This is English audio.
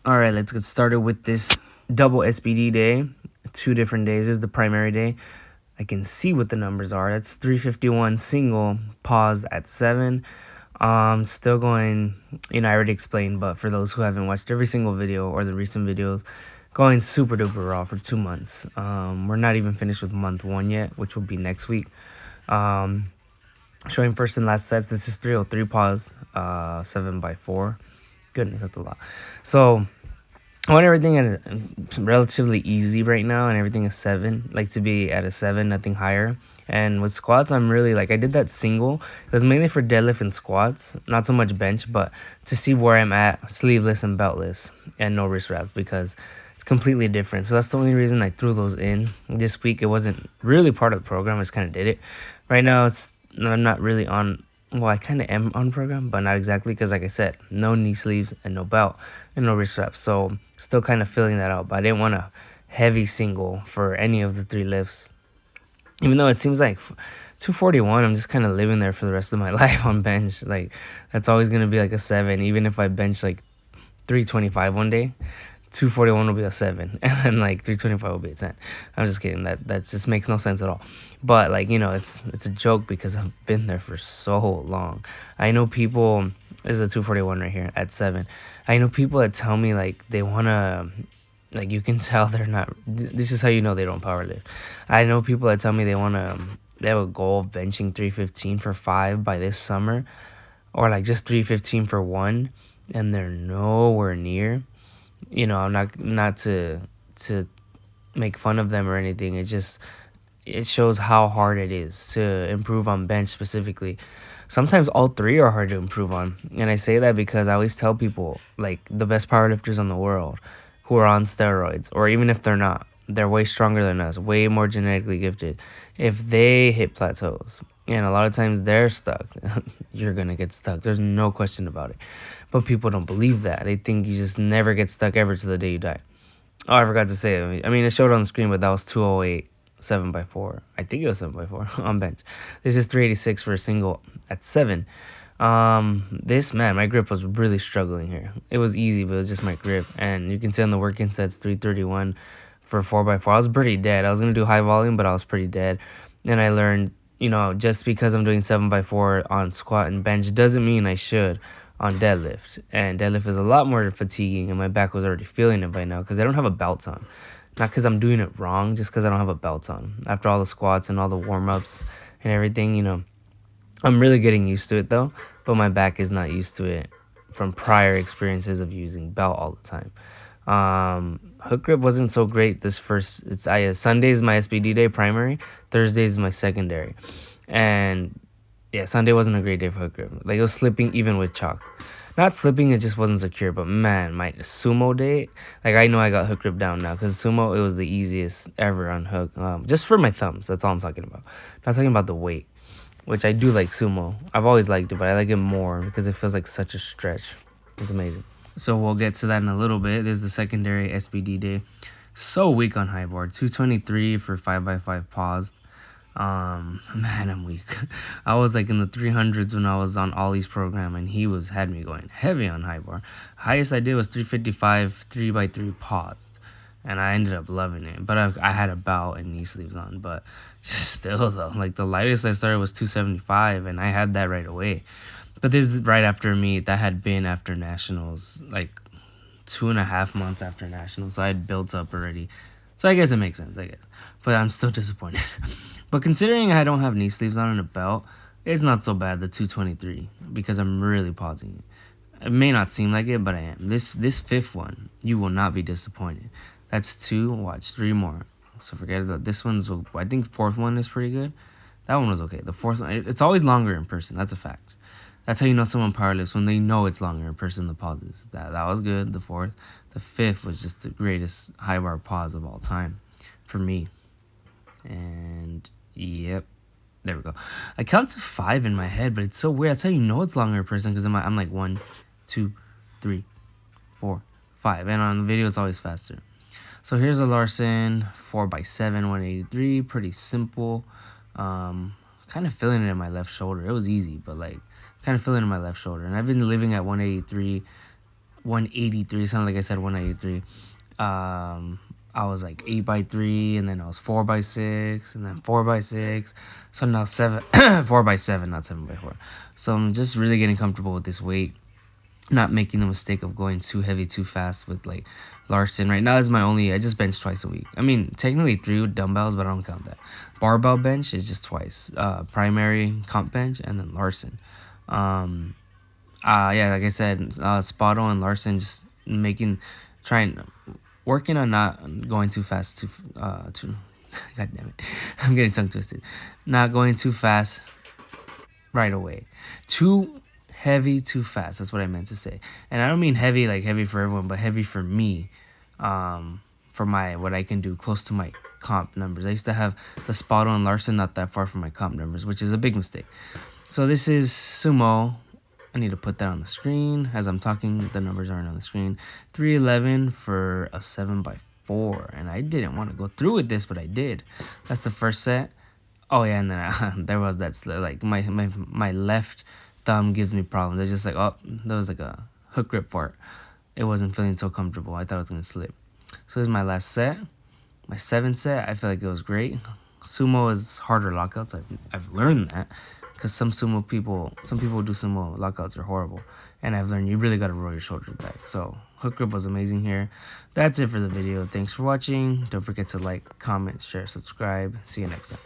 All right, let's get started with this double SBD day. 2 different days. This is the primary day. I can see what the numbers are. That's 351 single, pause at 7. Still going, I already explained, but for those who haven't watched every single video or the recent videos, going super duper raw for 2 months. We're not even finished with month 1 yet, which will be next week. Showing first and last sets. This is 303 pause, 7 by 4. Goodness, that's a lot. So I want everything at relatively easy right now, and everything is 7. Like to be at a 7, nothing higher. And with squats, I'm really like, I did that single. It was mainly for deadlift and squats, not so much bench, but to see where I'm at, sleeveless and beltless, and no wrist wraps, because it's completely different. So that's the only reason I threw those in this week. It wasn't really part of the program. I just kind of did it. Right now, I'm not really on. Well, I kind of am on program, but not exactly, because like I said, no knee sleeves and no belt and no wrist wraps. So still kind of filling that out, but I didn't want a heavy single for any of the 3 lifts. Even though it seems like 241, I'm just kind of living there for the rest of my life on bench. Like that's always going to be like a 7, even if I bench like 325 one day. 241 will be a 7, and then like 325 will be a 10. I'm just kidding. That just makes no sense at all. But like, it's a joke because I've been there for so long. I know people. This is a 241 right here at 7. I know people that tell me like they wanna, like, you can tell they're not. This is how you know they don't power lift. I know people that tell me they have a goal of benching 315 for 5 by this summer, or like just 315 for 1, and they're nowhere near. I'm not to make fun of them or anything. It shows how hard it is to improve on bench specifically. Sometimes all 3 are hard to improve on, and I say that because I always tell people, like, the best powerlifters in the world who are on steroids, or even if they're not, they're way stronger than us, way more genetically gifted. If they hit plateaus, and a lot of times they're stuck, you're gonna get stuck. There's no question about it. But people don't believe that. They think you just never get stuck ever to the day you die. Oh, I forgot to say it. I mean, it showed on the screen, but that was 208, 7 by 4. I think it was 7 by 4 on bench. This is 386 for a single at 7. My grip was really struggling here. It was easy, but it was just my grip. And you can see on the working sets, 331 for 4 by 4. I was pretty dead. I was going to do high volume, but I was pretty dead. And I learned, just because I'm doing 7 by 4 on squat and bench doesn't mean I should on deadlift. And deadlift is a lot more fatiguing, and my back was already feeling it by now because I don't have a belt on. Not because I'm doing it wrong, just because I don't have a belt on. After all the squats and all the warm-ups and everything, I'm really getting used to it though, but my back is not used to it from prior experiences of using belt all the time. Hook grip wasn't so great this first. Sunday is my SBD day primary, Thursday is my secondary, and yeah, Sunday wasn't a great day for hook grip. Like, it was slipping even with chalk. Not slipping, it just wasn't secure. But man, my sumo day, like, I know I got hook grip down now because sumo, it was the easiest ever on hook. Just for my thumbs, that's all I'm talking about. Not talking about the weight, which I do like sumo. I've always liked it, but I like it more because it feels like such a stretch. It's amazing. So we'll get to that in a little bit. There's the secondary SBD day. So weak on high bar. 223 for 5x5 paused. Man, I'm weak. I was like in the 300s when I was on Ollie's program, and he had me going heavy on high bar. Highest I did was 355, 3x3 paused, and I ended up loving it. But I had a belt and knee sleeves on, but just still though, like the lightest I started was 275, and I had that right away. But this is right after me. That had been after nationals, like 2.5 months after nationals, so I had built up already. So I guess it makes sense, I guess. But I'm still disappointed. But considering I don't have knee sleeves on and a belt, it's not so bad, the 223, because I'm really pausing it. It may not seem like it, but I am. This fifth one, you will not be disappointed. That's 2. Watch 3 more. So forget about this one's. I think fourth one is pretty good. That one was okay. The fourth one, it's always longer in person. That's a fact. That's how you know someone powerlifts, when they know it's longer in person, the pauses. That was good, the fourth. The fifth was just the greatest high bar pause of all time for me. And yep, there we go. I count to 5 in my head, but it's so weird. That's how you know it's longer in person, because I'm like 1, 2, 3, 4, 5. And on the video, it's always faster. So here's a Larson 4x7, 183. Pretty simple. Kind of feeling it in my left shoulder. It was easy, but like kind of feeling in my left shoulder. And I've been living at 183 183. It sounded like I said 183. I was like 8x3, and then I was 4x6, and then 4x6. So now 4x7, not 7x4. So I'm just really getting comfortable with this weight, not making the mistake of going too heavy too fast with like Larson. Right now is my only. I just bench twice a week. I mean, technically 3 with dumbbells, but I don't count that. Barbell bench is just twice. Primary comp bench and then Larson. Yeah, like I said, Spotto and Larson just working on not going too fast. Too, God damn it, I'm getting tongue twisted. Not going too fast right away. Too heavy too fast. That's what I meant to say. And I don't mean heavy like heavy for everyone, but heavy for me. For my what I can do close to my comp numbers. I used to have the Spotto and Larson not that far from my comp numbers, which is a big mistake. So this is sumo. I need to put that on the screen. As I'm talking, the numbers aren't on the screen. 311 for a 7x4. And I didn't want to go through with this, but I did. That's the first set. Oh, yeah, and then there was that, like, my left thumb gives me problems. It's just like, oh, there was like a hook grip for it. It wasn't feeling so comfortable. I thought it was going to slip. So this is my last set. My 7th set, I feel like it was great. Sumo is harder lockouts. I've learned that. Because some people do sumo lockouts are horrible, and I've learned you really got to roll your shoulders back. So hook grip was amazing here. That's it for the video. Thanks for watching. Don't forget to like, comment, share, subscribe. See you next time.